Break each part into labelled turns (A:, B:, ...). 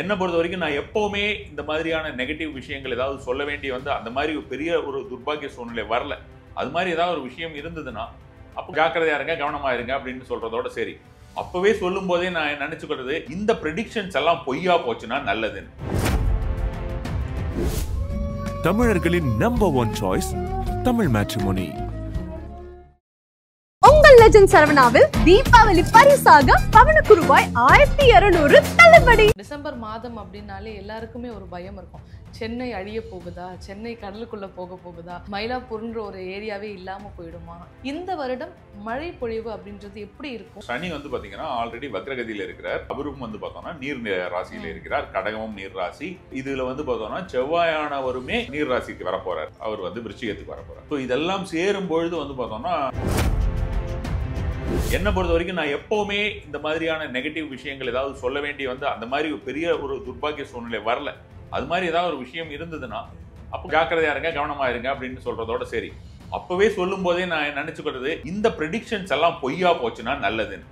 A: என்ன பொறுத்த வரைக்கும் நான் எப்பவுமே இந்த மாதிரியான நெகட்டிவ் விஷயங்கள் ஏதாவது சொல்ல வேண்டிய அந்த மாதிரி பெரிய ஒரு துர்பாக்கிய சூழ்நிலை வரல. அது மாதிரி ஏதாவது ஒரு விஷயம் இருந்ததுன்னா அப்போ ஜாக்கிரதையா இருங்க, கவனமா இருங்க அப்படின்னு சொல்றதோட சரி. அப்பவே சொல்லும் போதே நான் நினைச்சுக்கிறது இந்த ப்ரெடிக்ஷன்ஸ் எல்லாம் பொய்யா போச்சுன்னா நல்லதுன்னு.
B: தமிழர்களின் நம்பர் 1 சாய்ஸ் தமிழ் மேட்ரிமோனி.
C: உங்கள் லெஜண்ட் சரவணாவில் தீபாவளி பரிசாக பவனுக்கு ரூபாய் 1200 தள்ளுபடி.
D: டிசம்பர் மாதம் அப்படின்னாலே எல்லாருக்குமே ஒரு பயம் இருக்கும். சென்னை அழிய போகுதா, சென்னை கடலுக்குள்ள போகுதா, மயிலாப்பூர்ன்ற ஒரு ஏரியாவே இல்லாம போயிடுமா? இந்த வருடம் மழை பொழிவு அப்படின்றது எப்படி இருக்கும்?
A: சனி பாத்தீங்கன்னா ஆல்ரெடி வக்ரகதியில இருக்கிறார். அவரும் பார்த்தோம்னா நீர் ராசியில இருக்கிறார். கடகமும் நீர் ராசி. இதுல பார்த்தோம்னா செவ்வாயானவருமே நீர் ராசிக்கு வர போறார். அவர் விருச்சிகத்துக்கு வர போறார். ஸோ இதெல்லாம் சேரும் பொழுது பார்த்தோம்னா என்ன பொறுத்த வரைக்கும் நான் எப்பவுமே இந்த மாதிரியான நெகட்டிவ் விஷயங்கள் ஏதாவது சொல்ல வேண்டிய அந்த மாதிரி பெரிய ஒரு துர்பாக்கிய சூழ்நிலை வரல. அது மாதிரி ஏதாவது ஒரு விஷயம் இருந்ததுன்னா அப்போ ஜாக்கிரதையா இருங்க, கவனமா இருங்க அப்படின்னு சொல்றதோட சரி. அப்பவே சொல்லும் போதே நான் நினைச்சுக்கிறது இந்த ப்ரெடிக்ஷன்ஸ் எல்லாம் பொய்யா போச்சுன்னா நல்லதுன்னு.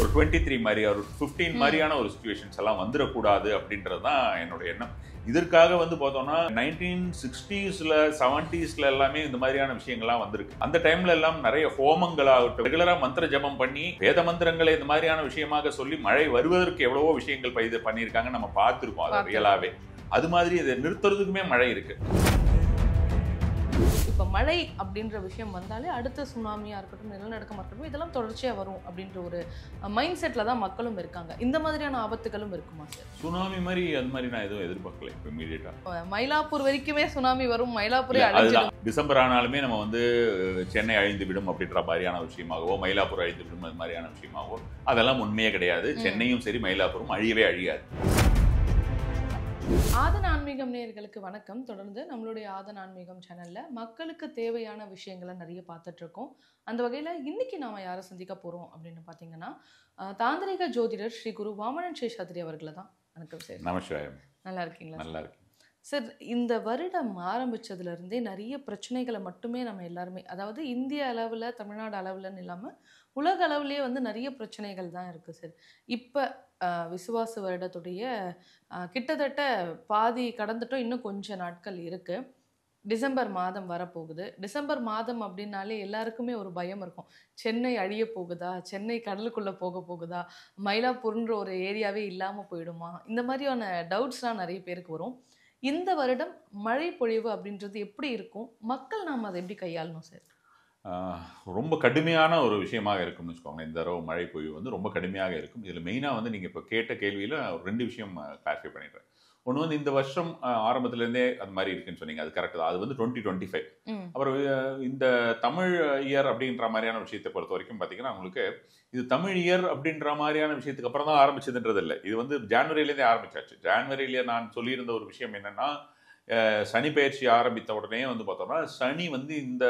A: ஒரு 23 மாதிரி ஒரு 15 மாதிரியான ஒரு சிச்சுவேஷன்ஸ் எல்லாம் வந்துடக்கூடாது அப்படின்றது தான் என்னோட எண்ணம். இதற்காக பார்த்தோம்னா 1960ஸ்ல 70ஸ்ல எல்லாமே இந்த மாதிரியான விஷயங்கள்லாம் வந்திருக்கு. அந்த டைம்ல எல்லாம் நிறைய ஹோமங்களாகட்டும், ரெகுலரா மந்திர ஜபம் பண்ணி வேத மந்திரங்களை இந்த மாதிரியான விஷயமாக சொல்லி மழை வருவதற்கு எவ்வளவோ விஷயங்கள் பண்ணியிருக்காங்க, நம்ம பார்த்துருக்கோம். அதை ரியலாவே அது மாதிரி இதை நிறுத்துறதுக்குமே மழை இருக்கு.
D: இப்ப மழை அப்படின்ற விஷயம் வந்தாலே அடுத்த சுனாமியா இருக்கட்டும், நிலநடுக்கமா இருக்கட்டும், இதெல்லாம் தொடர்ச்சியா வரும் அப்படின்ற ஒரு மைண்ட் செட்ல தான் மக்களும் இருக்காங்க. இந்த மாதிரியான ஆபத்துகளும் இருக்குமா சார்?
A: சுனாமி மாதிரி அந்த மாதிரி நான் எதுவும் எதிர்பார்க்கல. இப்போ இமீடியட்டா
D: மயிலாப்பூர் வரைக்குமே சுனாமி வரும், மயிலாப்பூரே அழிஞ்சிடும்.
A: டிசம்பர் ஆனாலுமே நம்ம சென்னை அழிந்து விடும் அப்படின்ற மாதிரியான விஷயமாகவோ, மயிலாப்பூர் அழிந்து விடும் அது மாதிரியான விஷயமாகவோ அதெல்லாம் உண்மையே கிடையாது. சென்னையும் சரி மயிலாப்பூரும் அழியவே அழியாது.
D: ஆதன் ஆன்மீகம் நேயர்களுக்கு வணக்கம். தொடர்ந்து நம்மளுடைய ஆதன் ஆன்மீகம் சேனல்ல மக்களுக்கு தேவையான விஷயங்களை நிறைய பார்த்துட்டு இருக்கோம். அந்த வகையில இன்னைக்கு நாம யாரை சந்திக்க போறோம் அப்படின்னு பாத்தீங்கன்னா தாந்திரிக ஜோதிடர் ஸ்ரீ குரு வாமனன் சேஷாத்ரி அவர்களை தான். வணக்கம் சார்.
A: நமஸ்காரம்.
D: நல்லா இருக்கீங்களா?
A: நல்லா இருக்கு
D: சார். இந்த வருடம் ஆரம்பிச்சதுல இருந்தே நிறைய பிரச்சனைகளை மட்டுமே நம்ம எல்லாருமே, அதாவது இந்திய அளவுல தமிழ்நாடு அளவுலன்னு இல்லாம உலக அளவுலேயே நிறைய பிரச்சனைகள் தான் இருக்கு சார். இப்ப விசுவாச வருடத்துடைய கிட்டத்தட்ட பாதி கடந்துட்டோம், இன்னும் கொஞ்ச நாட்கள் இருக்கு. டிசம்பர் மாதம் வரப்போகுது. டிசம்பர் மாதம் அப்படின்னாலே எல்லாருக்குமே ஒரு பயம் இருக்கும். சென்னை அழிய போகுதா, சென்னை கடலுக்குள்ள போகுதா, மயிலாப்பூர்ன்ற ஒரு ஏரியாவே இல்லாம போயிடுமா? இந்த மாதிரியான டவுட்ஸ்லாம் நிறைய பேருக்கு வரும். இந்த வருடம் மழை பொழிவு அப்படின்றது எப்படி இருக்கும்? மக்கள் நாம் அதை எப்படி கையாளணும் சார்?
A: ரொம்ப கடுமையான ஒரு விஷயமாக இருக்கும்னு வச்சுக்கோங்க. இந்த தடவை மழை பொழிவு ரொம்ப கடுமையாக இருக்கும். இதில் மெயினாக நீங்கள் இப்போ கேட்ட கேள்வியில் 2 விஷயம் கிளாரிஃபை பண்ணிடுறேன். ஒன்று இந்த வருஷம் ஆரம்பத்துலேருந்தே அது மாதிரி இருக்குன்னு சொன்னீங்க, அது கரெக்ட் தான். அது 2025. அப்புறம் இந்த தமிழ் இயர் அப்படின்ற மாதிரியான விஷயத்தை பொறுத்த வரைக்கும் பார்த்தீங்கன்னா உங்களுக்கு இது தமிழ் இயர் அப்படின்ற மாதிரியான விஷயத்துக்கு அப்புறம் தான் ஆரம்பிச்சதுன்றது இல்லை. இது ஜான்வரியிலேருந்தே ஆரம்பிச்சாச்சு. ஜான்வரியிலே நான் சொல்லியிருந்த ஒரு விஷயம் என்னென்னா, சனி பயிற்சி ஆரம்பித்த உடனே பார்த்தோம்னா சனி இந்த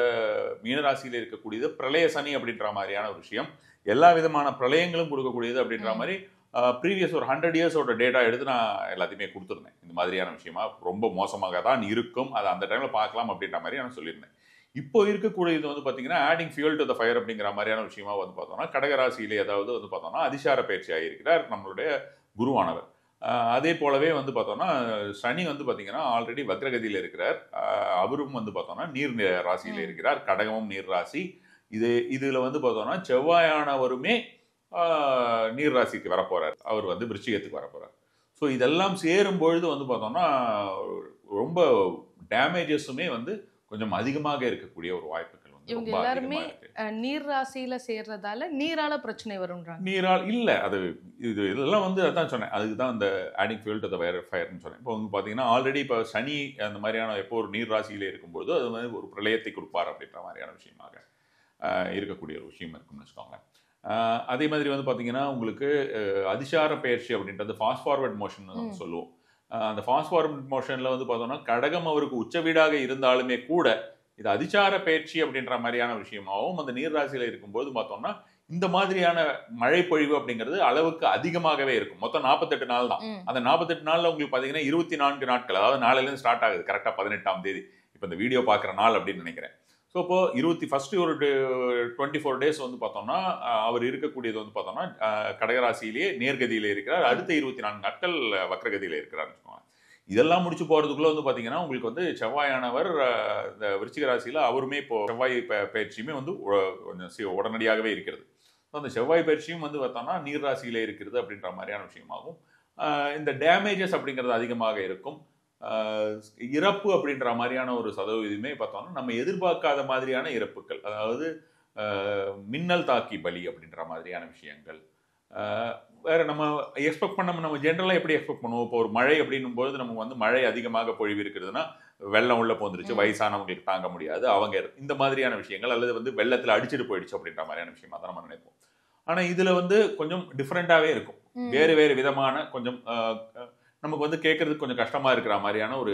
A: மீனராசியில் இருக்கக்கூடியது பிரளய சனி அப்படின்ற மாதிரியான ஒரு விஷயம். எல்லா விதமான பிரளயங்களும் கொடுக்கக்கூடியது அப்படின்ற மாதிரி ப்ரீவியஸ் ஒரு 100 இயர்ஸோட டேட்டா எடுத்து நான் எல்லாத்தையுமே கொடுத்துருந்தேன். இந்த மாதிரியான விஷயமா ரொம்ப மோசமாக தான் இருக்கும், அதை அந்த டைமில் பார்க்கலாம் அப்படின்ற மாதிரி நான் சொல்லியிருந்தேன். இப்போ இருக்கக்கூடியது பார்த்தீங்கன்னா adding fuel to the fire அப்படிங்கிற மாதிரியான விஷயமா பார்த்தோம்னா கடகராசியிலே அதாவது பார்த்தோம்னா அதிசார பயிற்சி ஆகியிருக்கிறார் நம்மளுடைய குருவானவர். அதே போலவே பார்த்தோம்னா சனி பார்த்தீங்கன்னா ஆல்ரெடி வக்ரகதியில் இருக்கிறார். அவரும் பார்த்தோம்னா நீர் ராசியில் இருக்கிறார். கடகமும் நீர் ராசி. இதில் பார்த்தோம்னா செவ்வாயானவருமே நீர் ராசிக்கு வர போறார். அவர் விருச்சிகத்துக்கு வர போறார். ஸோ இதெல்லாம் சேரும் பொழுது பார்த்தோம்னா ரொம்ப டேமேஜஸுமே கொஞ்சம் அதிகமாக இருக்கக்கூடிய ஒரு வாய்ப்புகள்
D: இவங்க எல்லாருமே நீர் ராசியில சேர்றதால நீரால பிரச்சனை வரும்ன்றாங்க.
A: நீரால் இல்லை, அது இதெல்லாம் அதான் சொன்னேன். அதுக்கு தான் அந்த ஆடிங் ஃபியூல் டு த ஃபயர்னு சொன்னேன். இப்போ பார்த்தீங்கன்னா ஆல்ரெடி இப்போ சனி அந்த மாதிரியான எப்போ ஒரு நீர் ராசியிலே இருக்கும்போது அது ஒரு பிரளயத்தை கொடுப்பார் அப்படின்ற மாதிரியான விஷயமாக இருக்கக்கூடிய ஒரு விஷயம் இருக்கும்னு வச்சுக்கோங்களேன். அதே மாதிரி பார்த்தீங்கன்னா உங்களுக்கு அதிசார பயிற்சி அப்படின்றது ஃபாஸ்ட் ஃபார்வர்ட் மோஷன் சொல்லுவோம். அந்த ஃபாஸ்ட் ஃபார்வர்ட் மோஷனில் பார்த்தோம்னா கடகம் அவருக்கு உச்ச வீடாக இருந்தாலுமே கூட இது அதிசார பயிற்சி அப்படின்ற மாதிரியான விஷயமாகவும் அந்த நீர் ராசியில் இருக்கும்போது பார்த்தோம்னா இந்த மாதிரியான மழை பொழிவு அப்படிங்கிறது அளவுக்கு அதிகமாகவே இருக்கும். மொத்தம் 48 நாள் தான். அந்த 48 நாளில் உங்களுக்கு பார்த்தீங்கன்னா 24 நாட்கள், அதாவது நாளையிலேருந்து ஸ்டார்ட் ஆகுது கரெக்டாக 18ஆம் தேதி. இப்போ இந்த வீடியோ பார்க்குற நாள் அப்படின்னு நினைக்கிறேன். ஸோ இப்போ ஃபர்ஸ்ட் ஒரு 24 டேஸ் வந்து பார்த்தோம்னா அவர் இருக்கக்கூடியது வந்து பார்த்தோம்னா கடகராசியிலேயே நேர்கதியிலே இருக்கிறார். அடுத்த 24 நாட்கள் வக்ரகதியில இருக்கிறார். இதெல்லாம் முடிச்சு போறதுக்குள்ள வந்து பாத்தீங்கன்னா உங்களுக்கு வந்து செவ்வாயானவர் இந்த விருச்சிக ராசியில அவருமே இப்போ செவ்வாய் பயிற்சியுமே வந்து கொஞ்சம் உடனடியாகவே இருக்கிறது. அந்த செவ்வாய் பயிற்சியும் வந்து பார்த்தோம்னா நீர் ராசியில இருக்கிறது அப்படின்ற மாதிரியான விஷயமாகும். இந்த டேமேஜஸ் அப்படிங்கிறது அதிகமாக இருக்கும். இறப்பு அப்படின்ற மாதிரியான ஒரு சதவீதமே பார்த்தோம்னா நம்ம எதிர்பார்க்காத மாதிரியான இறப்புகள், அதாவது மின்னல் தாக்கி பலி அப்படின்ற மாதிரியான விஷயங்கள். வேற நம்ம எக்ஸ்பெக்ட் பண்ண நம்ம ஜென்ரலாக எப்படி எக்ஸ்பெக்ட் பண்ணுவோம்? இப்போ ஒரு மழை அப்படின்னும் போது நமக்கு வந்து மழை அதிகமாக பொழிவு இருக்கிறதுனா வெள்ளம் உள்ள போந்துருச்சு, வயசானவங்களுக்கு தாங்க முடியாது, அவங்க இந்த மாதிரியான விஷயங்கள், அல்லது வந்து வெள்ளத்தில் அடிச்சுட்டு போயிடுச்சு அப்படின்ற மாதிரியான விஷயமா தான் நம்ம நினைப்போம். ஆனால் இதில் வந்து கொஞ்சம் டிஃப்ரெண்ட்டாகவே இருக்கும். வேறு வேறு விதமான கொஞ்சம் நமக்கு வந்து கேட்கறதுக்கு கொஞ்சம் கஷ்டமா இருக்கிற மாதிரியான ஒரு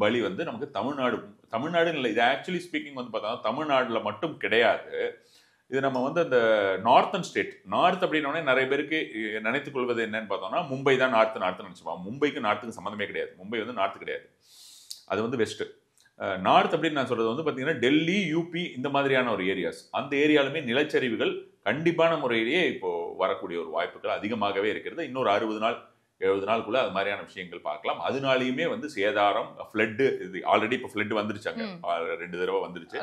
A: பலி வந்து நமக்கு தமிழ்நாடுன்னு இல்லை, இது ஆக்சுவலி ஸ்பீக்கிங் வந்து பார்த்தா தமிழ்நாடுல மட்டும் கிடையாது. இது நம்ம வந்து அந்த நார்த்தன் ஸ்டேட், நார்த் அப்படின்னோடனே நிறைய பேருக்கு நினைத்துக் கொள்வது என்னன்னு பார்த்தோம்னா மும்பை தான் நார்த்து நினைச்சுப்பாங்க. மும்பைக்கு நார்த்துக்கு சம்மந்தமே கிடையாது. மும்பை வந்து நார்த்து கிடையாது, அது வந்து வெஸ்ட். நார்த் அப்படின்னு நான் சொல்றது வந்து பார்த்தீங்கன்னா டெல்லி, யூபி இந்த மாதிரியான ஒரு ஏரியாஸ். அந்த ஏரியாலுமே நிலச்சரிவுகள் கண்டிப்பான முறையிலேயே இப்போ வரக்கூடிய ஒரு வாய்ப்புகள் அதிகமாகவே இருக்கிறது. இன்னொரு 60 நாளுக்குள்ள அது மாதிரியான விஷயங்கள் பார்க்கலாம். அதனாலேயுமே வந்து சேதாரம், ஃப்ளட்டு, இது ஆல்ரெடி இப்போ ஃப்ளட் வந்துருச்சாங்க, 2 தடவை வந்துருச்சு.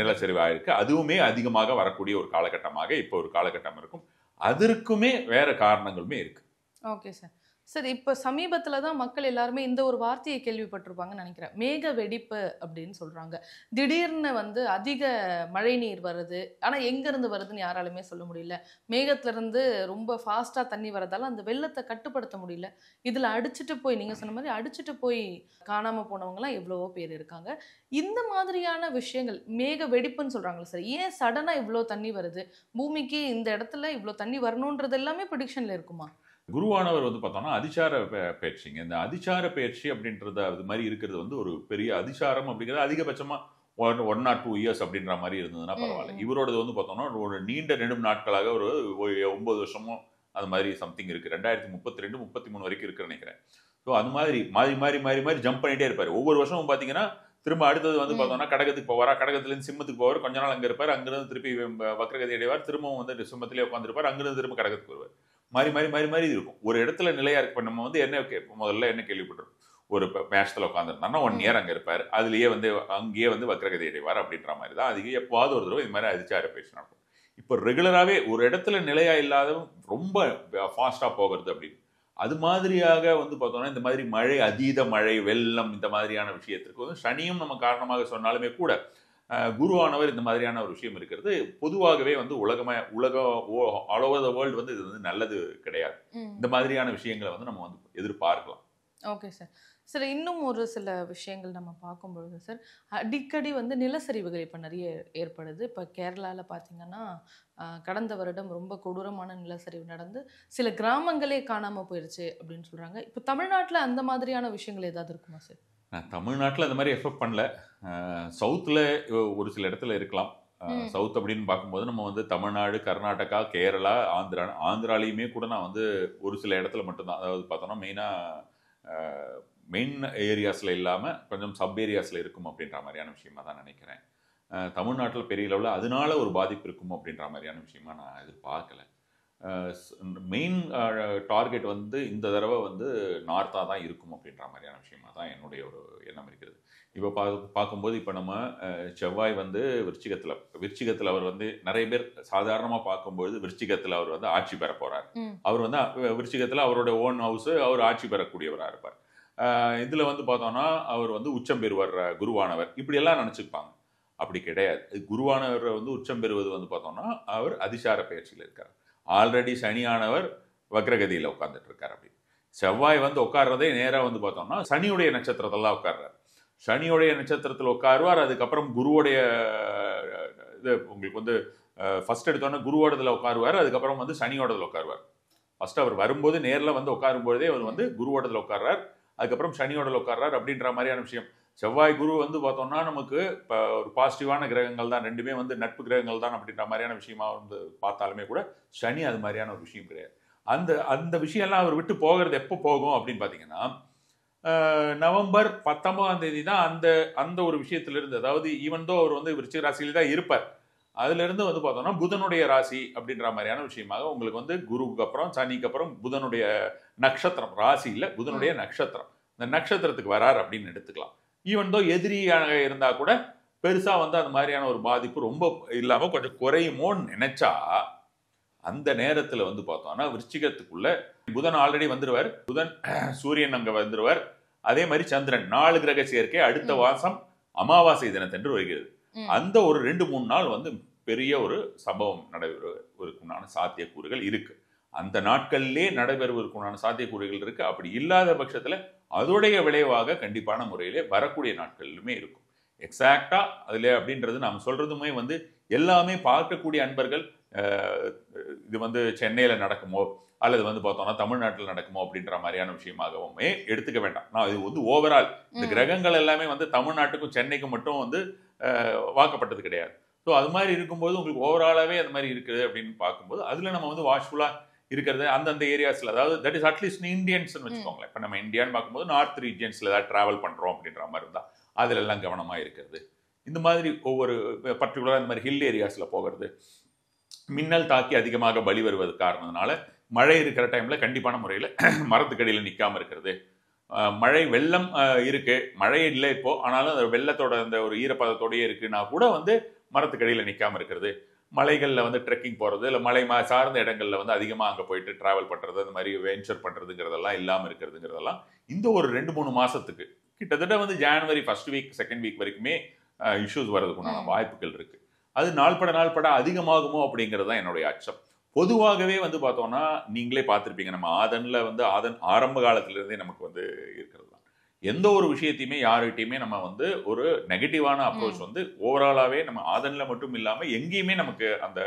A: நிலச்சரிவு ஆயிருக்கு. அதுவுமே அதிகமாக வரக்கூடிய ஒரு காலகட்டமாக இப்போ ஒரு காலகட்டம் இருக்கும். அதற்குமே வேற காரணங்களுமே இருக்கு.
D: Okay sir. சரி, இப்போ சமீபத்தில் தான் மக்கள் எல்லாருமே இந்த ஒரு வார்த்தையை கேள்விப்பட்டிருப்பாங்கன்னு நினைக்கிறேன். மேக வெடிப்பு அப்படின்னு சொல்கிறாங்க. திடீர்னு வந்து அதிக மழை நீர் வருது, ஆனால் எங்கேருந்து வருதுன்னு யாராலுமே சொல்ல முடியல. மேகத்திலேருந்து ரொம்ப ஃபாஸ்ட்டாக தண்ணி வரதால அந்த வெள்ளத்தை கட்டுப்படுத்த முடியல. இதில் அடிச்சுட்டு போய், நீங்கள் சொன்ன மாதிரி அடிச்சுட்டு போய் காணாமல் போனவங்களாம் எவ்வளவோ பேர் இருக்காங்க. இந்த மாதிரியான விஷயங்கள் மேக வெடிப்புன்னு சொல்கிறாங்களே சார், ஏன் சடனாக இவ்வளோ தண்ணி வருது? பூமிக்கு இந்த இடத்துல இவ்வளோ தண்ணி வரணுன்றது எல்லாமே ப்ரெடிக்ஷனில் இருக்குமா?
A: குருவானவர் வந்து பார்த்தோம்னா அதிசார பயிற்சிங்க. இந்த அதிசார பயிற்சி அப்படின்றது அது மாதிரி இருக்கிறது வந்து ஒரு பெரிய அதிசாரம் அப்படிங்கிறது அதிகபட்சமாக 1 or 2 இயர்ஸ் அப்படின்ற மாதிரி இருந்ததுன்னா பரவாயில்ல. இவரோடது வந்து பார்த்தோம்னா ஒரு நீண்ட நெடும் நாட்களாக ஒரு 9 வருஷமும் அது மாதிரி சம்திங் இருக்கு. 2032, 33 வரைக்கும் இருக்குன்னு நினைக்கிறேன். ஸோ அது மாதிரி மாறி மாறி மாறி மாறி ஜம்ப் பண்ணிட்டே இருப்பார். ஒவ்வொரு வருஷமும் பார்த்தீங்கன்னா திரும்ப அடுத்தது வந்து பார்த்தோம்னா கடகத்துக்கு போவார், கடகத்துலேருந்து சிம்மத்துக்கு போவார், கொஞ்ச நாள் அங்கே இருப்பார், அங்கிருந்து திருப்பி வக்ரகதி அடைவார், திரும்பவும் வந்து சிம்மத்திலே உட்காந்துருப்பார், அங்கிருந்து திரும்ப கடகத்துக்கு வருவார். மாறி மாறி மாறி மாறி இருக்கும். ஒரு இடத்துல நிலையா இருக்கு. நம்ம வந்து முதல்ல என்ன கேள்விப்பட்டிருக்கோம், ஒரு மேட்ச்ல உட்காந்துருந்தாருன்னா 1 இயர் அங்கே இருப்பார், அதுலேயே வந்து அங்கேயே வந்து வக்ரகதி அடைவார் அப்படின்ற மாதிரி தான். அதுக்கு எப்போவாவது ஒரு தடவை இது மாதிரி அதிசார பயிற்சி நடக்கும். இப்போ ரெகுலராகவே ஒரு இடத்துல நிலையா இல்லாதவன் ரொம்ப ஃபாஸ்டா போகிறது அப்படின்னு அது மாதிரியாக வந்து பார்த்தோம்னா இந்த மாதிரி மழை, அதீத மழை, வெள்ளம் இந்த மாதிரியான விஷயத்திற்கு வந்து சனியும் நம்ம காரணமாக சொன்னாலுமே கூட குருவானவர் இந்த மாதிரியான ஒரு விஷயம் இருக்கிறது பொதுவாகவே வந்து ஆல் ஓவர் த வேர்ல்டு வந்து இது வந்து நல்லது கிடையாது. இந்த மாதிரியான விஷயங்களை வந்து நம்ம வந்து எதிர்பார்க்கலாம்.
D: Okay sir. சார், இன்னும் ஒரு சில விஷயங்கள் நம்ம பார்க்கும்பொழுது சார், அடிக்கடி வந்து நிலச்சரிவுகள் இப்போ நிறைய ஏற்படுது. இப்போ கேரளாவில் பார்த்தீங்கன்னா கடந்த வருடம் ரொம்ப கொடூரமான நிலச்சரிவு நடந்து சில கிராமங்களே காணாமல் போயிடுச்சு அப்படின்னு சொல்கிறாங்க. இப்போ தமிழ்நாட்டில் அந்த மாதிரியான விஷயங்கள் ஏதாவது இருக்குமா சார்?
A: தமிழ்நாட்டில் அந்த மாதிரி எஃபெக்ட் பண்ணல. சவுத்தில் ஒரு சில இடத்துல இருக்கலாம். சவுத் அப்படின்னு பார்க்கும்போது நம்ம வந்து தமிழ்நாடு, கர்நாடகா, கேரளா, ஆந்திராலையுமே கூட நான் வந்து ஒரு சில இடத்துல மட்டும்தான், அதாவது பார்த்தோன்னா மெயின் ஏரியாஸில் இல்லாமல் கொஞ்சம் சப் ஏரியாஸில் இருக்கும் அப்படின்ற மாதிரியான விஷயமா தான் நினைக்கிறேன். தமிழ்நாட்டில் பெரிய லெவலில் அதனால ஒரு பாதிப்பு இருக்கும் அப்படின்ற மாதிரியான விஷயமா நான் எதிர்பார்க்கல. மெயின் டார்கெட் வந்து இந்த தடவை வந்து நார்த்தாக தான் இருக்கும் அப்படின்ற மாதிரியான விஷயமா தான் என்னுடைய ஒரு எண்ணம் இருக்கிறது. இப்போ பார்க்கும்போது இப்போ நம்ம செவ்வாய் வந்து விருச்சிகத்தில் அவர் வந்து நிறைய பேர் சாதாரணமாக பார்க்கும்போது விருச்சிகத்தில் அவர் வந்து ஆட்சி பெற போகிறார். அவர் வந்து விருச்சிகத்தில் அவரோட ஓன் ஹவுஸு, அவர் ஆட்சி பெறக்கூடியவராக இருப்பார். இதில் வந்து பார்த்தோம்னா அவர் வந்து உச்சம் பெறுவார் குருவானவர், இப்படியெல்லாம் நினச்சிப்பாங்க. அப்படி கிடையாது. குருவானவர் வந்து உச்சம் பெறுவது வந்து பார்த்தோம்னா அவர் அதிசார பயிற்சியில் இருக்கார். ஆல்ரெடி சனியானவர் வக்ரகதியில் உட்காந்துட்டு இருக்கார். அப்படி செவ்வாய் வந்து உட்கார்றதே நேராக வந்து பார்த்தோம்னா சனியுடைய நட்சத்திரத்தெல்லாம் உட்கார்றார். சனியுடைய நட்சத்திரத்தில் உட்காருவார். அதுக்கப்புறம் குருவுடைய இது உங்களுக்கு வந்து ஃபர்ஸ்ட் எடுத்தோன்னே குருவோடதில் உட்காருவார், அதுக்கப்புறம் வந்து சனியோடதில் உட்காருவார். ஃபர்ஸ்ட் அவர் வரும்போது நேரில் வந்து உட்காரும்போதே அவர் வந்து குருவோடதில் உட்கார்றார், அதுக்கப்புறம் சனியோடதில் உட்கார்றார் அப்படின்ற மாதிரியான விஷயம். செவ்வாய் குரு வந்து பார்த்தோம்னா நமக்கு இப்போ ஒரு பாசிட்டிவான கிரகங்கள் தான், ரெண்டுமே வந்து நட்பு கிரகங்கள் தான் அப்படின்ற மாதிரியான விஷயமா வந்து பார்த்தாலுமே கூட சனி அது மாதிரியான ஒரு விஷயம் கிடையாது. அந்த விஷயம்லாம் அவர் விட்டு போகிறது எப்போ போகும் அப்படின்னு பார்த்தீங்கன்னா நவம்பர் 19ஆம் தேதி தான் அந்த அந்த ஒரு விஷயத்திலிருந்து, அதாவது ஈவன் தோ அவர் வந்து விருச்சிக ராசியில தான் இருப்பார், அதிலிருந்து வந்து பார்த்தோம்னா புதனுடைய ராசி அப்படின்ற மாதிரியான விஷயமாக உங்களுக்கு வந்து குருவுக்கு அப்புறம் சனிக்கு அப்புறம் புதனுடைய நட்சத்திரம், ராசி இல்லை புதனுடைய நட்சத்திரம், இந்த நட்சத்திரத்துக்கு வரார் அப்படின்னு எடுத்துக்கலாம். ஈவன் தோ எதிரியாக இருந்தா கூட பெருசா வந்து அந்த மாதிரியான ஒரு பாதிப்பு ரொம்ப இல்லாம கொஞ்சம் குறையுமோன்னு நினைச்சா, அந்த நேரத்துல வந்து பார்த்தோம்னா விருச்சிகத்துக்குள்ள புதன் ஆல்ரெடி வந்துருவார், புதன் சூரியன் அங்க வந்துருவார், அதே மாதிரி சந்திரன் 4 கிரக சேர்க்கை அடுத்த மாசம் அமாவாசை தினத்தன்று வருகிறது. அந்த ஒரு 2-3 நாள் வந்து பெரிய ஒரு சம்பவம் நடைபெறுவதற்குண்டான சாத்தியக்கூறுகள் இருக்கு. அந்த நாட்களிலே நடைபெறுவதற்குண்டான சாத்தியக்கூறுகள் இருக்கு. அப்படி இல்லாத பட்சத்துல அதோடைய விளைவாக கண்டிப்பான முறையிலே வரக்கூடிய நாட்களிலுமே இருக்கும். எக்ஸாக்டா அதுல அப்படின்றது நாம் சொல்றதுமே வந்து எல்லாமே பார்க்கக்கூடிய அன்பர்கள் இது வந்து சென்னையில நடக்குமோ அல்லது வந்து பார்த்தோம்னா தமிழ்நாட்டில் நடக்குமோ அப்படின்ற மாதிரியான விஷயமாகவுமே எடுத்துக்க வேண்டாம். நான் இது வந்து ஓவரால் இந்த கிரகங்கள் எல்லாமே வந்து தமிழ்நாட்டுக்கும் சென்னைக்கும் மட்டும் வந்து வாக்கப்பட்டது கிடையாது. ஸோ அது மாதிரி இருக்கும்போது உங்களுக்கு ஓவராலாகவே அது மாதிரி இருக்குது அப்படின்னு பார்க்கும்போது அதில் நம்ம வந்து வாட்ச்ஃபுல்லாக இருக்கிறது அந்தந்த ஏரியாஸில், அதாவது தட் இஸ் அட்லீஸ்ட் இந்தியன்ஸ்னு வச்சுக்கோங்களேன். இப்போ நம்ம இந்தியான்னு பார்க்கும்போது நார்த் ரீஜியன்ஸில் ஏதாவது ட்ராவல் பண்ணுறோம் அப்படின்ற மாதிரி இருந்தால் அதில் எல்லாம் கவனமாக இருக்கிறது. இந்த மாதிரி ஒவ்வொரு பர்டிகுலராக இந்த மாதிரி ஹில் ஏரியாஸில் போகிறது, மின்னல் தாக்கி அதிகமாக பலி வருவது காரணத்தினால மழை இருக்கிற டைமில் கண்டிப்பான முறையில் மரத்துக்கடியில் நிற்காமல் இருக்கிறது. மழை வெள்ளம் இருக்கு, மழை இல்லை இப்போ, ஆனாலும் அந்த வெள்ளத்தோட அந்த ஒரு ஈரப்பதத்தோடயே இருக்குன்னா கூட வந்து மரத்துக்கடியில் நிற்காமல் இருக்கிறது. மலைகளில் வந்து ட்ரெக்கிங் போகிறது, இல்லை மலை சார்ந்த இடங்களில் வந்து அதிகமாக அங்கே போயிட்டு ட்ராவல் பண்ணுறது, அந்த மாதிரி வென்ச்சர் பண்ணுறதுங்கிறதெல்லாம் இல்லாமல் இருக்கிறதுங்கிறதெல்லாம் இந்த ஒரு 2-3 மாதத்துக்கு கிட்டத்தட்ட வந்து ஜனவரி 1st வீக் 2nd வீக் வரைக்குமே இஷ்யூஸ் வர்றதுக்குண்டான வாய்ப்புகள் இருக்கு. அது நாள்பட அதிகமாகுமோ அப்படிங்கிறது தான் என்னுடைய அச்சம். பொதுவாகவே வந்து பார்த்தோம்னா நீங்களே பார்த்துருப்பீங்க, நம்ம ஆதன் ஆரம்ப காலத்திலிருந்தே நமக்கு வந்து இருக்கிறது தான். எந்த ஒரு விஷயத்தையுமே யார்கிட்டையுமே நம்ம வந்து ஒரு நெகட்டிவான அப்ரோச் வந்து ஓவராலாவே நம்ம ஆதன்ல மட்டும் இல்லாம எங்கேயுமே நமக்கு அந்த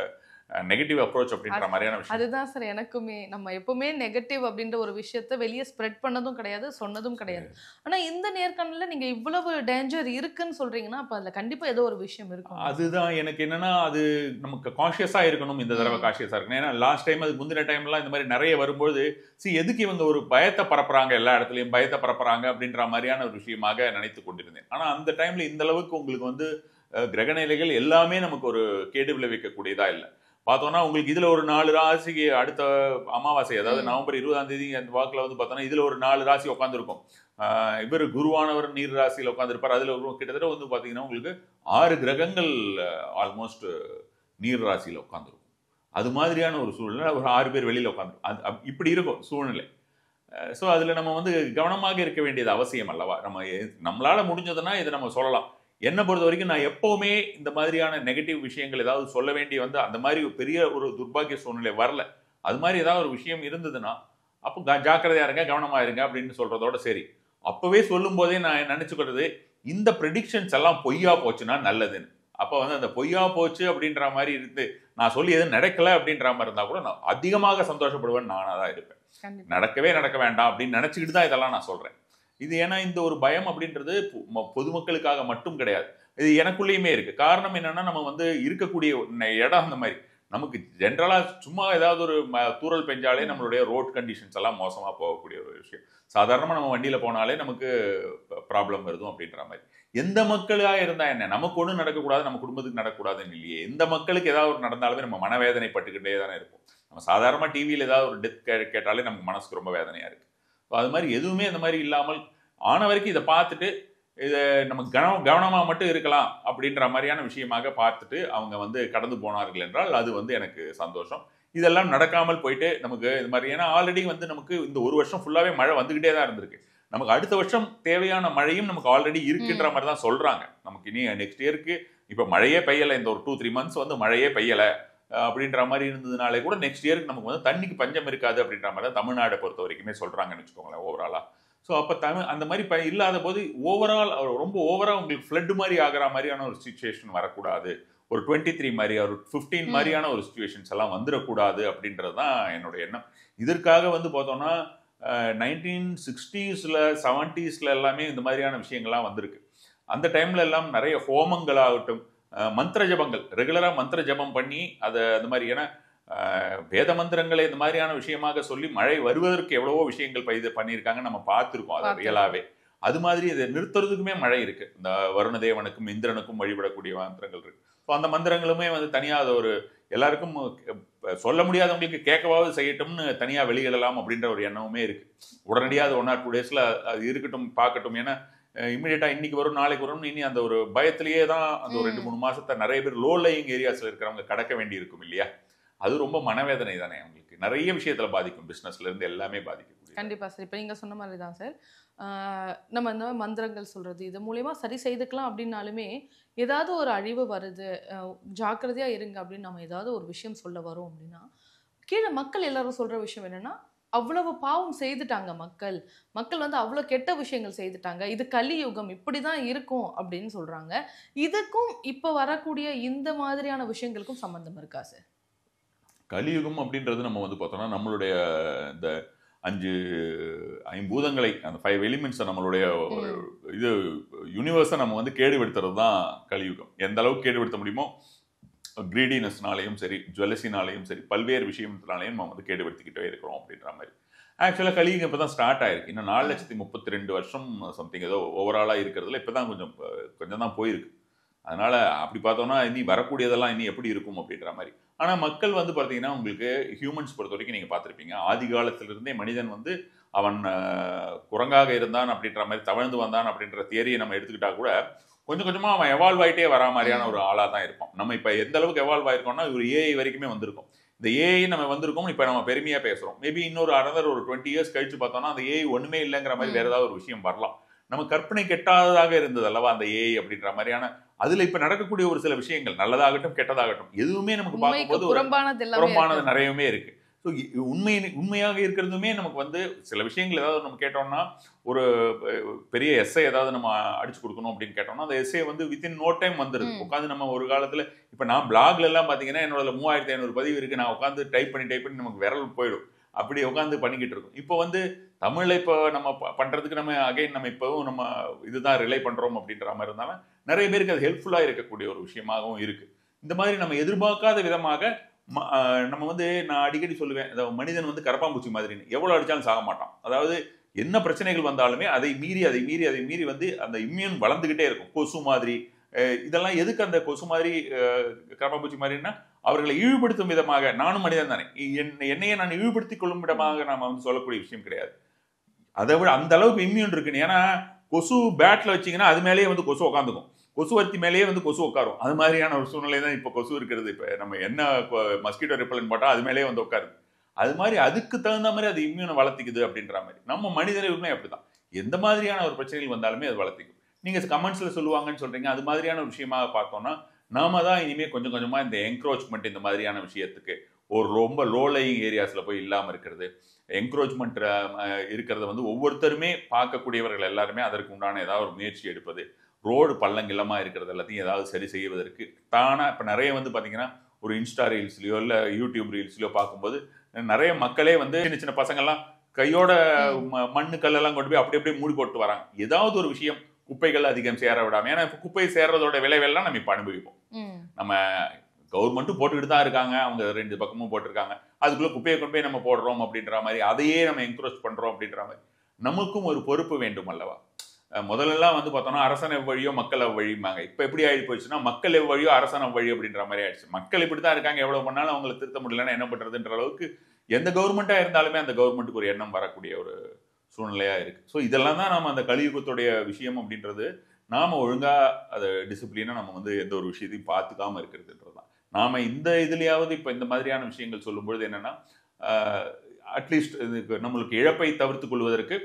A: நெகட்டிவ் அப்ரோச் அப்படின்ற மாதிரியான விஷயம்.
D: அதுதான் சார் எனக்குமே, நம்ம எப்பவுமே நெகட்டிவ் அப்படின்ற ஒரு விஷயத்த வெளியே ஸ்ப்ரெட் பண்ணதும் கிடையாது, சொன்னதும் கிடையாது. ஆனா இந்த நேர்காணல நீங்க இவ்வளவு டேஞ்சர் இருக்குன்னு சொல்றீங்கன்னா அப்ப அதுல கண்டிப்பா ஏதோ ஒரு விஷயம் இருக்கும்.
A: அதுதான் எனக்கு என்னன்னா, அது நமக்கு கான்ஷியஸா இருக்கணும், இந்த தடவை கான்ஷியஸா இருக்கணும். ஏன்னா லாஸ்ட் டைம் அது முந்தின டைம்லாம் இந்த மாதிரி நிறைய வரும்போது எதுக்கு இவங்க ஒரு பயத்தை பரப்புறாங்க, எல்லா இடத்துலையும் பயத்தை பரப்புறாங்க அப்படின்ற மாதிரியான ஒரு விஷயமாக நினைத்து கொண்டிருந்தேன். ஆனா அந்த டைம்ல இந்த அளவுக்கு உங்களுக்கு வந்து கிரகநிலைகள் எல்லாமே நமக்கு ஒரு கேடு விளைவிக்கக்கூடியதா இல்லை. பார்த்தோம்னா உங்களுக்கு இதுல ஒரு 4 ராசிக்கு அடுத்த அமாவாசை, அதாவது நவம்பர் 20ஆம் தேதி அந்த வாக்குல வந்து பார்த்தோம்னா இதுல ஒரு 4 ராசி உட்காந்துருக்கும். இவர் குருவானவர் நீர் ராசியில் உட்காந்துருப்பார். அதுல கிட்டத்தட்ட வந்து பாத்தீங்கன்னா உங்களுக்கு 6 கிரகங்கள் ஆல்மோஸ்ட் நீர் ராசியில உட்காந்துருக்கும். அது மாதிரியான ஒரு சூழ்நிலை, ஒரு 6 பேர் வெளியில உட்காந்து இப்படி இருக்கும் சூழ்நிலை. ஸோ அதுல நம்ம வந்து கவனமாக இருக்க வேண்டியது அவசியம் அல்லவா. நம்மளால முடிஞ்சதுன்னா இதை நம்ம சொல்லலாம். என்னை பொறுத்த வரைக்கும் நான் எப்பவுமே இந்த மாதிரியான நெகட்டிவ் விஷயங்கள் ஏதாவது சொல்ல வேண்டிய வந்து அந்த மாதிரி பெரிய ஒரு துர்பாகிய சூழ்நிலை வரல. அது மாதிரி ஏதாவது ஒரு விஷயம் இருந்ததுன்னா அப்போ ஜாக்கிரதையா இருங்க, கவனமா இருங்க அப்படின்னு சொல்றதோட சரி. அப்பவே சொல்லும் போதே நான் நினைச்சுக்கிறது, இந்த ப்ரெடிக்ஷன்ஸ் எல்லாம் பொய்யா போச்சுன்னா நல்லதுன்னு. அப்போ வந்து அந்த பொய்யா போச்சு அப்படின்ற மாதிரி இருந்து நான் சொல்லி எதுவும் நடக்கல அப்படின்ற மாதிரி இருந்தா கூட நான் அதிகமாக சந்தோஷப்படுவேன், நானாக தான் இருப்பேன். நடக்க வேண்டாம் அப்படின்னு நினைச்சுக்கிட்டு தான் இதெல்லாம் நான் சொல்றேன். இது ஏன்னா இந்த ஒரு பயம் அப்படின்றது பொதுமக்களுக்காக மட்டும் கிடையாது, இது எனக்குள்ளேயுமே இருக்கு. காரணம் என்னன்னா, நம்ம வந்து இருக்கக்கூடிய இடம் அந்த மாதிரி நமக்கு ஜென்ரலா சும்மா ஏதாவது ஒரு தூறல் பெஞ்சாலே நம்மளுடைய ரோட் கண்டிஷன்ஸ் எல்லாம் மோசமா போகக்கூடிய ஒரு விஷயம். சாதாரணமா நம்ம வண்டியில போனாலே நமக்கு ப்ராப்ளம் வருதும் அப்படின்ற மாதிரி. எந்த மக்களா இருந்தா என்ன, நமக்கு ஒன்றும் நடக்கக்கூடாது, நம்ம குடும்பத்துக்கு நடக்கக்கூடாதுன்னு இல்லையே. எந்த மக்களுக்கு ஏதாவது ஒரு நடந்தாலுமே நம்ம மனவேதனை பட்டுக்கிட்டே தானே இருப்போம். நம்ம சாதாரணமா டிவியில் ஏதாவது ஒரு டெத் கேட்டாலே நமக்கு மனசுக்கு ரொம்ப வேதனையா இருக்கு. அது மாதிரி எதுவுமே இந்த மாதிரி இல்லாமல் ஆன வரைக்கும் இதை பார்த்துட்டு இதை நம்ம கவனமாக மட்டும் இருக்கலாம் அப்படின்ற மாதிரியான விஷயமாக பார்த்துட்டு அவங்க வந்து கடந்து போனார்கள் என்றால் அது வந்து எனக்கு சந்தோஷம். இதெல்லாம் நடக்காமல் போயிட்டு நமக்கு இது மாதிரி, ஏன்னா ஆல்ரெடி வந்து நமக்கு இந்த ஒரு வருஷம் ஃபுல்லாகவே மழை வந்துக்கிட்டே தான் இருந்திருக்கு. நமக்கு அடுத்த வருஷம் தேவையான மழையும் நமக்கு ஆல்ரெடி இருக்குன்ற மாதிரி தான் சொல்றாங்க. நமக்கு இனி நெக்ஸ்ட் இயருக்கு இப்போ மழையே பெய்யலை, இந்த ஒரு 2-3 மந்த்ஸ் வந்து மழையே பெய்யலை அப்படின்ற மாதிரி இருந்ததுனாலே கூட நெக்ஸ்ட் இயருக்கு நமக்கு வந்து தண்ணிக்கு பஞ்சம் இருக்காது அப்படின்ற மாதிரி தான் தமிழ்நாடை பொறுத்த வரைக்குமே சொல்றாங்கன்னு வச்சுக்கோங்களேன் ஓவராலா. ஸோ அப்போ அந்த மாதிரி இல்லாத போது ஓவரால் ரொம்ப ஓவராக உங்களுக்கு ஃப்ளட் மாதிரி ஆகிற மாதிரியான ஒரு சுச்சுவேஷன் வரக்கூடாது, ஒரு 23 மாதிரி ஒரு 15 மாதிரியான ஒரு சுச்சுவேஷன்ஸ் எல்லாம் வந்துடக்கூடாது அப்படின்றது தான் என்னோட எண்ணம். இதற்காக வந்து பார்த்தோம்னா 1960s 70s எல்லாமே இந்த மாதிரியான விஷயங்கள்லாம் வந்திருக்கு. அந்த டைம்ல எல்லாம் நிறைய ஹோமங்கள் ஆகட்டும், மந்திர ஜபங்கள் ரெகுலராக மந்திர ஜபம் பண்ணி அதை அந்த மாதிரி, ஏன்னா வேத மந்திரங்களை இந்த மாதிரியான விஷயமாக சொல்லி மழை வருவதற்கு எவ்வளவோ விஷயங்கள் இது பண்ணியிருக்காங்க, நம்ம பார்த்துருக்கோம் அதை ரியலாகவே. அது மாதிரி இதை நிறுத்துறதுக்குமே மழை இருக்கு. இந்த வருணதேவனுக்கும் இந்திரனுக்கும் வழிபடக்கூடிய மந்திரங்கள் இருக்கு. ஸோ அந்த மந்திரங்களுமே வந்து தனியாக அது ஒரு எல்லாருக்கும் சொல்ல முடியாதவங்களுக்கு கேட்கவாவது செய்யட்டும்னு தனியாக வெளியிடலாம் அப்படின்ற ஒரு எண்ணமுமே இருக்கு. உடனடியாக அது 1 or 2 days அது இருக்கட்டும் பார்க்கட்டும். ஏன்னா இம்மிடியேட்டாக இன்னைக்கு வரும் நாளைக்கு வரும்னு இனி அந்த ஒரு பயத்திலேயே தான் அந்த ஒரு 2-3 மாசத்தை நிறைய பேர் லோ லையிங் ஏரியாஸில் இருக்கிறவங்க கடக்க வேண்டி இருக்கும் இல்லையா? அது ரொம்ப மனவேதனை தானே அவங்களுக்கு. நிறைய விஷயத்தில் பாதிக்கும், பிஸ்னஸ்ல இருந்து எல்லாமே பாதிக்கும்.
D: கண்டிப்பாக சார். இப்போ நீங்கள் சொன்ன மாதிரி தான் சார். நம்ம இந்த மந்திரங்கள் சொல்கிறது இது மூலயமா சரி செய்துக்கலாம் அப்படின்னாலுமே ஏதாவது ஒரு அழிவு வருது, ஜாக்கிரதையாக இருங்க அப்படின்னு நம்ம ஏதாவது ஒரு விஷயம் சொல்ல வரோம் அப்படின்னா கீழே மக்கள் எல்லாரும் சொல்கிற விஷயம் என்னென்னா, அவ்வளவு பாவம் செய்துட்டாங்க மக்கள் வந்து அவ்வளோ கெட்ட விஷயங்கள் செய்துட்டாங்க, இது கலியுகம் இப்படி தான் இருக்கும் அப்படின்னு சொல்கிறாங்க. இதுக்கும் இப்போ வரக்கூடிய இந்த மாதிரியான விஷயங்களுக்கும் சம்மந்தம் இருக்கா சார்?
A: கலியுகம் அப்படின்றது நம்ம வந்து பார்த்தோம்னா நம்மளுடைய இந்த 5 ஐம்பூதங்களை, அந்த 5 எலிமெண்ட்ஸை, நம்மளுடைய இது யூனிவர்ஸை நம்ம வந்து கேடுபடுத்துறது தான் கலியுகம். எந்த அளவுக்கு கேடுபடுத்த முடியுமோ கிரீடினஸ்னாலையும் சரி, ஜுவல்லசினாலையும் சரி, பல்வேறு விஷயத்தினாலையும் நம்ம வந்து கேடுபடுத்திக்கிட்டே இருக்கிறோம் அப்படின்ற மாதிரி. ஆக்சுவலாக கலியுகம் இப்போ தான் ஸ்டார்ட் ஆயிருக்கு. இன்னும் 4,32 வருஷம் சம்திங் ஏதோ ஓவராலாக இருக்கிறதுல இப்போ தான் கொஞ்சம் தான் போயிருக்கு. அதனால அப்படி பார்த்தோம்னா இனி வரக்கூடியதெல்லாம் இனி எப்படி இருக்கும் அப்படின்ற மாதிரி. ஆனால் மக்கள் வந்து பார்த்தீங்கன்னா உங்களுக்கு ஹியூமன்ஸ் பொறுத்த வரைக்கும் நீங்கள் பார்த்துருப்பீங்க, ஆதி காலத்திலிருந்தே மனிதன் வந்து அவன் குரங்காக இருந்தான் அப்படின்ற மாதிரி தவழ்ந்து வந்தான் அப்படின்ற தியரியை நம்ம எடுத்துக்கிட்டா கூட கொஞ்சம் கொஞ்சமாக அவன் எவால்வ் ஆகிட்டே வரா மாதிரியான ஒரு ஆளாக தான் இருப்பான். நம்ம இப்போ எந்த அளவுக்கு எவால்வ் ஆயிருக்கோம்னா ஒரு ஏஐ வரைக்குமே வந்திருக்கும். இந்த ஏஐ நம்ம வந்திருக்கோம், இப்போ நம்ம பெருமையாக பேசுகிறோம். மேபி இன்னொரு ஒரு 20 years கழிச்சு பார்த்தோம்னா அந்த ஏஐ ஒன்றுமே இல்லைங்கிற மாதிரி வேறு ஏதாவது ஒரு விஷயம் வரலாம். நம்ம கற்பனை கெட்டாததாக இருந்தது அல்லவா அந்த ஏஐ அப்படின்ற மாதிரியான. அதுல இப்ப நடக்கக்கூடிய ஒரு சில விஷயங்கள் நல்லதாகட்டும் கெட்டதாகட்டும் எதுவுமே நமக்கு பார்க்கும்போது புறம்பானது நிறையவே இருக்கு. ஸோ உண்மையாக இருக்கிறதுமே நமக்கு வந்து சில விஷயங்கள் ஏதாவது நம்ம கேட்டோம்னா, ஒரு பெரிய எஸ்ஸை ஏதாவது நம்ம அடிச்சு கொடுக்கணும் அப்படின்னு கேட்டோம்னா அந்த எஸ்ஸை வந்து வித்தின் நோ டைம் வந்துருது. உட்காந்து நம்ம ஒரு காலத்துல இப்ப நான் பிளாக்ல எல்லாம் பாத்தீங்கன்னா என்னோட 3500 பதிவு இருக்கு, நான் உட்காந்து டைப் பண்ணி நமக்கு விரல் போயிடும், அப்படி உட்காந்து பண்ணிக்கிட்டு இருக்கோம். இப்போ வந்து தமிழ்ல இப்போ நம்ம பண்றதுக்கு நம்ம அகைன் நம்ம இப்பவும் நம்ம இதுதான் ரிலை பண்றோம் அப்படின்ற மாதிரி இருந்தாலும் நிறைய பேருக்கு அது ஹெல்ப்ஃபுல்லா இருக்கக்கூடிய ஒரு விஷயமாகவும் இருக்கு. இந்த மாதிரி நம்ம எதிர்பார்க்காத விதமாக நம்ம வந்து நான் அடிக்கடி சொல்லுவேன், மனிதன் வந்து கரப்பாம்பூச்சி மாதிரின்னு, எவ்வளவு அடிச்சாலும் சாக மாட்டான். அதாவது என்ன பிரச்சனைகள் வந்தாலுமே அதை மீறி வந்து அந்த இம்யூன் வளர்ந்துகிட்டே இருக்கும். கொசு மாதிரி இதெல்லாம் எதுக்கு அந்த கொசு மாதிரி கரப்பாம்பூச்சி மாதிரின்னா அவர்களை இழிவுபடுத்தும் விதமாக, நானும் மனிதன் தானே, என்னையே நான் இழிவுபடுத்திக் கொள்ளும் விதமாக நாம வந்து சொல்லக்கூடிய விஷயம் கிடையாது. அதை விட அந்த அளவுக்கு இம்யூன் இருக்குன்னு. ஏன்னா கொசு பேட்ல வச்சிங்கன்னா அது மேலேயே வந்து கொசு உட்காந்துக்கும், கொசுவர்த்தி மேலேயே வந்து கொசு உட்காரும். அது மாதிரியான ஒரு சூழ்நிலை தான் இப்போ கொசு இருக்கிறது. இப்போ நம்ம என்ன மஸ்கிட்டோ ரிப்பலன் போட்டால் அது மேலேயே வந்து உட்காருது. அது மாதிரி அதுக்கு தகுந்த மாதிரி அது இம்யூனை வளர்த்திக்குது அப்படின்ற மாதிரி. நம்ம மனிதர்களுமே அப்படிதான், எந்த மாதிரியான ஒரு பிரச்சனைகள் வந்தாலுமே அது வளர்த்திக்கும். நீங்கள் கமெண்ட்ஸில் சொல்லுவாங்கன்னு சொல்கிறீங்க, அது மாதிரியான ஒரு விஷயமாக பார்த்தோம்னா நாம தான் இனிமேல் கொஞ்சம் கொஞ்சமாக இந்த என்க்ரோச்மெண்ட் இந்த மாதிரியான விஷயத்துக்கு ஒரு ரொம்ப லோ லையிங் ஏரியாஸில் போய் இல்லாமல் இருக்கிறது, என்க்ரோச்மெண்ட் இருக்கிறத வந்து ஒவ்வொருத்தருமே பார்க்கக்கூடியவர்கள் எல்லாருமே அதற்கு உண்டான ஏதாவது ஒரு முயற்சி எடுப்பது, ரோடு பள்ளங்கில்லமாக இருக்கிறது எல்லாத்தையும் ஏதாவது சரி செய்வதற்கு தானாக. இப்போ நிறைய வந்து பார்த்தீங்கன்னா ஒரு இன்ஸ்டா ரீல்ஸ்லையோ இல்லை யூடியூப் ரீல்ஸ்லையோ பார்க்கும்போது நிறைய மக்களே வந்து சின்ன சின்ன பசங்கள்லாம் கையோட மண்ணு கல்லெல்லாம் கொண்டு போய் அப்படி அப்படியே மூடி போட்டு வராங்க. ஏதாவது ஒரு விஷயம் குப்பைகள் அதிகம் சேர விடாம. ஏன்னா இப்போ குப்பை சேர்றதோட விளைவெல்லாம் நம்ம இப்போ அனுபவிப்போம். நம்ம கவர்மெண்ட்டும் போட்டுக்கிட்டு தான் இருக்காங்க, அவங்க 2 பக்கமும் போட்டிருக்காங்க, அதுக்குள்ள குப்பையை கொண்டு போய் நம்ம போடுறோம் அப்படின்ற மாதிரி, அதையே நம்ம என்கரேஜ் பண்றோம் அப்படின்ற மாதிரி. நமக்கும் ஒரு பொறுப்பு வேண்டும் அல்லவா? முதல்லலாம் வந்து பார்த்தோம்னா அரசன் எவ்வழியோ மக்கள் எவ்வழியுமாங்க. இப்போ எப்படி ஆகி போயிடுச்சுன்னா மக்கள் எவ்வழியோ அரசன் எவ்வழி அப்படின்ற மாதிரி ஆயிடுச்சு. மக்கள் இப்படி தான் இருக்காங்க, எவ்வளவு பண்ணாலும் அவங்களை திருத்த முடியலன்னா என்ன பண்றதுன்ற அளவுக்கு எந்த கவர்மெண்டா இருந்தாலுமே அந்த கவர்மெண்ட்டுக்கு ஒரு எண்ணம் வரக்கூடிய ஒரு சூழ்நிலையா இருக்கு. ஸோ இதெல்லாம் தான் நாம அந்த கலியுகத்துடைய விஷயம் அப்படின்றது. நாம ஒழுங்கா அதை டிசிப்ளினா நம்ம வந்து எந்த ஒரு விஷயத்தையும் பார்த்துக்காம இருக்கிறதுன்றதுதான். நாம இந்த இதுலயாவது இப்போ இந்த மாதிரியான விஷயங்கள் சொல்லும்பொழுது என்னன்னா, அட்லீஸ்ட் நம்மளுக்கு இழப்பை தவிர்த்து கொள்வதற்கு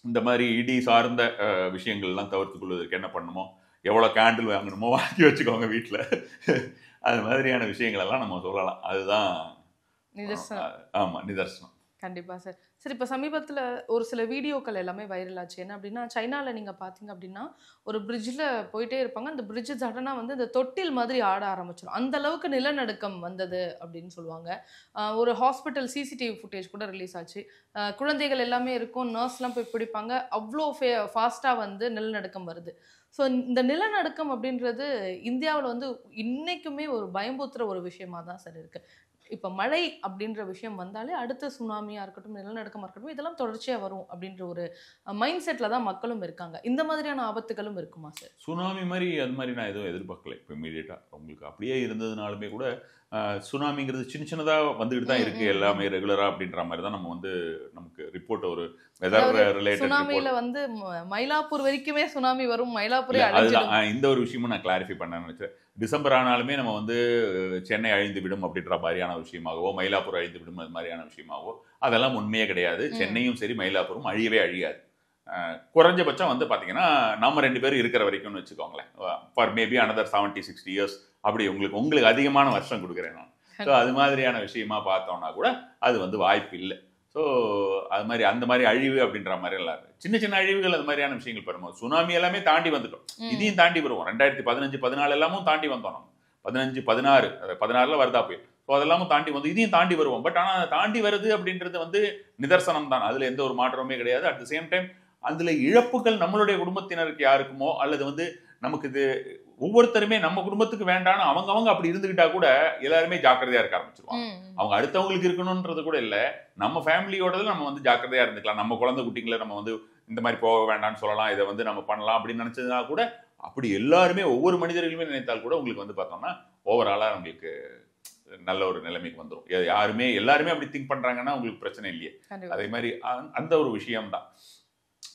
A: இந்த மாதிரி இடி சார்ந்த விஷயங்கள்லாம் தவிர்த்து கொள்வதற்கு என்ன பண்ணணுமோ, எவ்வளோ கேண்டில் வாங்கணுமோ வாங்கி வச்சுக்கோங்க வீட்டில், அது மாதிரியான விஷயங்கள் எல்லாம் நம்ம சொல்லலாம். அதுதான் நிதர்சனம். ஆமாம், நிதர்சனம்.
D: கண்டிப்பாக சார். சரி, இப்போ சமீபத்தில் ஒரு சில வீடியோக்கள் எல்லாமே வைரல் ஆச்சு. என்ன அப்படின்னா, சைனாவில் நீங்கள் பார்த்தீங்க அப்படின்னா ஒரு பிரிட்ஜில் போயிட்டே இருப்பாங்க, அந்த பிரிட்ஜு சடனாக வந்து இந்த தொட்டில் மாதிரி ஆட ஆரம்பிச்சிடும். அந்த அளவுக்கு நிலநடுக்கம் வந்தது அப்படின்னு சொல்லுவாங்க. ஒரு ஹாஸ்பிட்டல் சிசிடிவி ஃபுட்டேஜ் கூட ரிலீஸ் ஆச்சு. குழந்தைகள் எல்லாமே இருக்கும், நர்ஸ்லாம் போய் பிடிப்பாங்க, அவ்வளோ ஃபாஸ்ட்டாக வந்து நிலநடுக்கம் வருது. ஸோ இந்த நிலநடுக்கம் அப்படின்றது இந்தியாவில் வந்து இன்றைக்குமே ஒரு பயம்புத்துற ஒரு விஷயமா தான் சார் இருக்குது. இப்போ மழை அப்படின்ற விஷயம் வந்தாலே அடுத்த சுனாமியாக இருக்கட்டும், நிலநடுக்கமாக இருக்கட்டும், இதெல்லாம் தொடர்ச்சியாக வரும் அப்படின்ற ஒரு மைண்ட் செட்டில் தான் மக்களும் இருக்காங்க. இந்த மாதிரியான ஆபத்துகளும் இருக்குமா சார்?
A: சுனாமி மாதிரி அது மாதிரி நான் எதுவும் எதிர்பார்க்கல. இப்போ இமீடியட்டாக உங்களுக்கு அப்படியே இருந்ததுனாலுமே கூட சுனாமிங்கிறது சின்ன சின்னதாக வந்துக்கிட்டு தான் இருக்குது, எல்லாமே ரெகுலராக அப்படின்ற மாதிரி தான் நம்ம வந்து நமக்கு ரிப்போர்ட் ஒரு வெதர் ரிலேட்டட்
D: சுனாமியில் வந்து மயிலாப்பூர் வரைக்குமே சுனாமி வரும், மயிலாப்பூரே
A: அதுதான் இந்த ஒரு விஷயமும் நான் கிளாரிஃபை பண்ண நினைச்சேன். டிசம்பர் ஆனாலுமே நம்ம வந்து சென்னை அழிந்து விடும் அப்படின்ற மாதிரியான விஷயமாகவோ, மயிலாப்பூர் அழிந்து விடும் அது மாதிரியான விஷயமாகவோ அதெல்லாம் உண்மையே கிடையாது. சென்னையும் சரி மயிலாப்பூரும் அழியவே அழியாது. குறைஞ்சபட்சம் வந்து பார்த்தீங்கன்னா நம்ம 2 பேரும் இருக்கிற வரைக்கும்னு வச்சுக்கோங்களேன், ஃபார் மேபி அனதர் 70-60 இயர்ஸ் அப்படி உங்களுக்கு அதிகமான வருஷம் கொடுக்குறேன் நான். ஸோ அது மாதிரியான விஷயமா பார்த்தோம்னா கூட அது வந்து வாய்ப்பு இல்லை. ஸோ அது மாதிரி அந்த மாதிரி அழிவு அப்படின்ற மாதிரி எல்லாம் சின்ன சின்ன அழிவுகள் அது மாதிரியான விஷயங்கள் பெறும். சுனாமி எல்லாமே தாண்டி வந்துட்டோம், இதையும் தாண்டி வருவோம். 2015-14 எல்லாமும் தாண்டி வந்தோம். நம்ம 15-16 வருதா போய், ஸோ அதெல்லாமும் தாண்டி வந்து இதையும் தாண்டி வருவோம். பட் ஆனால் தாண்டி வருது அப்படின்றது வந்து நிதர்சனம் தான், அதில் எந்த ஒரு மாற்றமுமே கிடையாது. அட் த சேம் டைம் அதில் இழப்புகள் நம்மளுடைய குடும்பத்தினருக்கு யாருக்குமோ அல்லது வந்து நமக்கு இது ஒவ்வொருத்தருமே நம்ம குடும்பத்துக்கு வேண்டான்னு அவங்க அப்படி இருந்துகிட்டா கூட எல்லாருமே ஜாக்கிரதையா இருக்க ஆரம்பிச்சிருவாங்க. அவங்க அடுத்தவங்களுக்கு இருக்கணும்ன்றது கூட இல்லை, நம்ம ஃபேமிலியோடதுல நம்ம வந்து ஜாக்கிரதையா இருந்துக்கலாம். நம்ம குழந்தை குட்டிங்களை நம்ம வந்து இந்த மாதிரி போக வேண்டாம்னு சொல்லலாம், இதை வந்து நம்ம பண்ணலாம் அப்படின்னு நினைச்சதுனா கூட அப்படி எல்லாருமே ஒவ்வொரு மனிதர்களுமே நினைத்தால் கூட உங்களுக்கு வந்து பார்த்தோம்னா ஓவராலா உங்களுக்கு நல்ல ஒரு நிலைமைக்கு வந்துடும். எல்லாருமே அப்படி திங்க் பண்றாங்கன்னா உங்களுக்கு பிரச்சனை இல்லையே. அதே மாதிரி அந்த ஒரு விஷயம்தான்.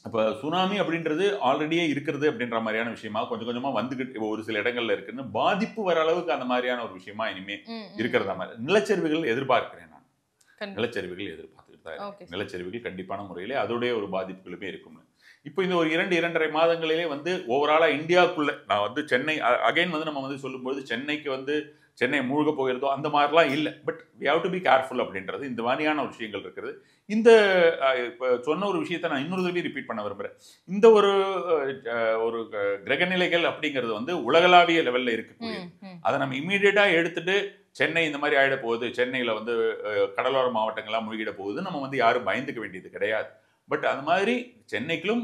A: அப்போ சுனாமி அப்படின்றது ஆல்ரெடியே இருக்கிறது அப்படின்ற மாதிரியான விஷயமா கொஞ்சம் கொஞ்சமாக வந்துக்கிட்டு ஒரு சில இடங்கள்ல இருக்குன்னு பாதிப்பு வர அளவுக்கு அந்த மாதிரியான ஒரு விஷயமா இனிமே இருக்கிறதா மாதிரி நிலச்சரிவுகள் எதிர்பார்க்கிறேன் நான். நிலச்சரிவுகள் எதிர்பார்த்துக்கிட்டு தான் இருக்கேன். நிலச்சரிவுகள் கண்டிப்பான முறையிலே அதோடைய ஒரு பாதிப்புகளுமே இருக்கும்னு. இப்போ இந்த ஒரு 2-2.5 மாதங்களிலே வந்து ஓவராலா இந்தியாவுக்குள்ள நான் வந்து சென்னை அகைன் வந்து நம்ம வந்து சொல்லும்போது சென்னைக்கு வந்து சென்னை மூழ்க போகிறதோ அந்த மாதிரிலாம் இல்லை. But we have to be careful அப்படின்றது இந்த மாதிரியான ஒரு விஷயங்கள் இருக்கிறது. இந்த இப்போ சொன்ன ஒரு விஷயத்தை நான் இன்னொரு தடவை ரிப்பீட் பண்ண விரும்புகிறேன். இந்த ஒரு கிரகநிலைகள் அப்படிங்கிறது வந்து உலகளாவிய லெவலில் இருக்கக்கூடியது. அதை நம்ம இம்மீடியட்டாக எடுத்துட்டு சென்னை இந்த மாதிரி ஆகிட போகுது, சென்னையில் வந்து கடலோர மாவட்டங்கள்லாம் மூழ்கிட போகுது, நம்ம வந்து யாரும் பயந்துக்க வேண்டியது கிடையாது. பட் அது மாதிரி சென்னைக்கும்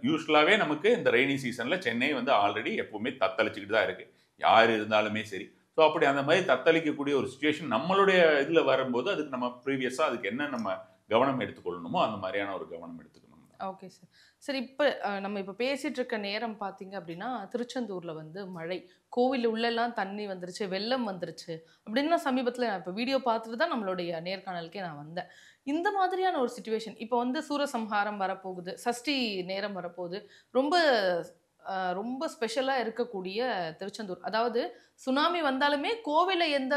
A: யூஸ்வலாகவே நமக்கு இந்த ரெய்னி சீசனில் சென்னை வந்து ஆல்ரெடி எப்பவுமே தத்தளிச்சுக்கிட்டு தான் இருக்குது, யார் இருந்தாலுமே சரி. ஸோ அப்படி அந்த மாதிரி தத்தளிக்கக்கூடிய ஒரு சுச்சுவேஷன் நம்மளுடைய இதில் வரும்போது அதுக்கு நம்ம ப்ரீவியஸாக அதுக்கு என்ன நம்ம கவனம் எடுத்துக்கொள்ளணுமோ அந்த மாதிரியான ஒரு கவனம் எடுத்துக்கணும்.
D: Okay sir. சரி, இப்போ நம்ம இப்போ பேசிகிட்டு இருக்க நேரம் பார்த்தீங்க அப்படின்னா திருச்செந்தூரில் வந்து மழை, கோவில் உள்ளெல்லாம் தண்ணி வந்துருச்சு, வெள்ளம் வந்துருச்சு அப்படின்னு சமீபத்தில் நான் இப்போ வீடியோ பார்த்துட்டு தான் நம்மளுடைய நேர்காணலுக்கே நான் வந்தேன். இந்த மாதிரியான ஒரு சுச்சுவேஷன் இப்போ வந்து சூரசம்ஹாரம் வரப்போகுது, சஷ்டி நேரம் வரப்போகுது, ரொம்ப ஸ்பெஷலாக இருக்கக்கூடிய திருச்செந்தூர். அதாவது சுனாமி வந்தாலுமே கோவிலை எந்த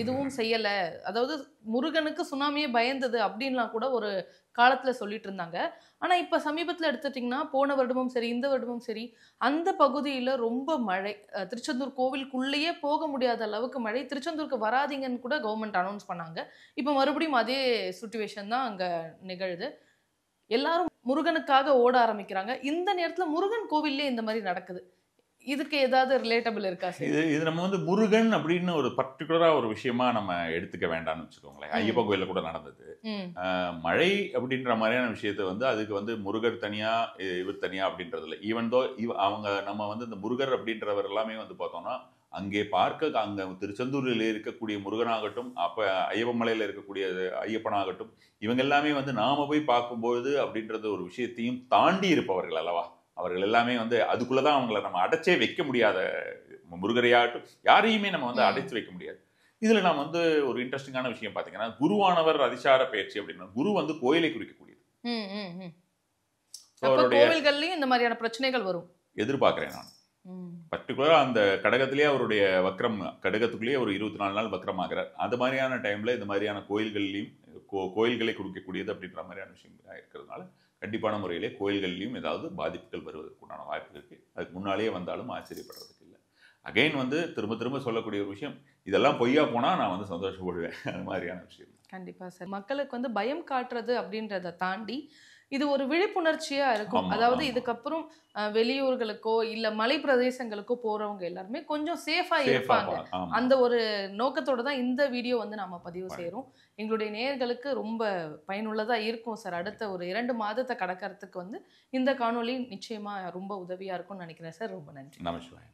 D: இதுவும் செய்யலை, அதாவது முருகனுக்கு சுனாமியே பயந்தது அப்படின்லாம் கூட ஒரு காலத்தில் சொல்லிட்டு இருந்தாங்க. ஆனால் இப்போ சமீபத்தில் எடுத்துட்டிங்கன்னா போன வருடமும் சரி இந்த வருடமும் சரி அந்த பகுதியில் ரொம்ப மழை, திருச்செந்தூர் கோவிலுக்குள்ளேயே போக முடியாத அளவுக்கு மழை, திருச்செந்தூருக்கு வராதிங்கன்னு கூட கவர்மெண்ட் அனௌன்ஸ் பண்ணாங்க. இப்போ மறுபடியும் அதே சுச்சுவேஷன் தான் அங்கே நிகழுது. எல்லாரும் முருகனுக்காக ஓட ஆரம்பிக்கிறாங்க. இந்த நேரத்துல முருகன் கோவில்லே இந்த மாதிரி நடக்குது. இதுக்கு ஏதாவது ரிலேட்டபிள் இருக்கா சார்? இது
A: நம்ம வந்து முருகன் அப்படின்னு ஒரு பர்டிகுலரா ஒரு விஷயமா நம்ம எடுத்துக்க வேண்டாம்னு வச்சுக்கோங்களேன். ஐயப்பன் கோயில கூட நடந்தது. மழை அப்படின்ற மாதிரியான விஷயத்த வந்து அதுக்கு வந்து முருகர் தனியா இவர் தனியா அப்படின்றது இல்லை. ஈவன் தோ அவங்க நம்ம வந்து இந்த முருகர் அப்படின்றவர் எல்லாமே வந்து பார்த்தோம்னா அங்கே அங்கே திருச்செந்தூரில் இருக்கக்கூடிய முருகனாகட்டும், அப்போ ஐயப்பமலையில் இருக்கக்கூடிய ஐயப்பனாகட்டும், இவங்க எல்லாமே வந்து நாம போய் பார்க்கும்போது அப்படின்றது ஒரு விஷயத்தையும் தாண்டி இருப்பவர்கள் அல்லவா. அவர்கள் எல்லாமே வந்து அதுக்குள்ளதான் அவங்கள நம்ம அடைச்சே வைக்க முடியாத, முருகரையாகட்டும் யாரையுமே நம்ம வந்து அடைச்சு வைக்க முடியாது. இதுல நான் வந்து ஒரு இன்ட்ரெஸ்டிங்கான விஷயம் பார்த்தீங்கன்னா, குருவானவர் அதிசார பயிற்சி அப்படின்னா குரு வந்து கோயிலை குறிக்கக்கூடியது.
D: கோவில்கள்லயும் இந்த மாதிரியான பிரச்சனைகள் வரும் எதிர்பார்க்கிறேன்
A: நான். பர்டிகுலரா அந்த கடகத்திலேயே அவருடைய வக்ரம், கடகத்துக்குள்ளேயே ஒரு 24 நாள் வக்ரம் ஆகிறார். அந்த மாதிரியான டைம்ல இந்த மாதிரியான கோயில்கள்லையும் கோயில்களை குறிக்கக்கூடியது அப்படின்ற மாதிரியான விஷயம் இருக்கிறதுனால கண்டிப்பான முறையிலே கோயில்கள்லையும் ஏதாவது பாதிப்புகள் வருவதற்குண்டான வாய்ப்பு இருக்கு. அதுக்கு முன்னாலேயே வந்தாலும் ஆச்சரியப்படுறதுக்கு இல்லை. அகைன் வந்து திரும்ப திரும்ப சொல்லக்கூடிய ஒரு விஷயம், இதெல்லாம் பொய்யா போனா நான் வந்து சந்தோஷப்படுவேன். அது மாதிரியான விஷயம்
D: கண்டிப்பா சார். மக்களுக்கு வந்து பயம் காட்டுறது அப்படின்றத தாண்டி இது ஒரு விழிப்புணர்ச்சியா இருக்கும். அதாவது இதுக்கப்புறம் வெளியூர்களுக்கோ இல்ல மலை பிரதேசங்களுக்கோ போறவங்க எல்லாருமே கொஞ்சம் சேஃபா இருப்பாங்க. அந்த ஒரு நோக்கத்தோட தான் இந்த வீடியோ வந்து நாம பதிவு செய்யறோம். எங்களுடைய நேயர்களுக்கு ரொம்ப பயனுள்ளதா இருக்கும் சார். அடுத்த ஒரு 2 மாதத்தை கடக்கிறதுக்கு வந்து இந்த காணொளி நிச்சயமா ரொம்ப உதவியா இருக்கும்னு நினைக்கிறேன் சார். ரொம்ப நன்றி.
A: நமஸ்காரம்.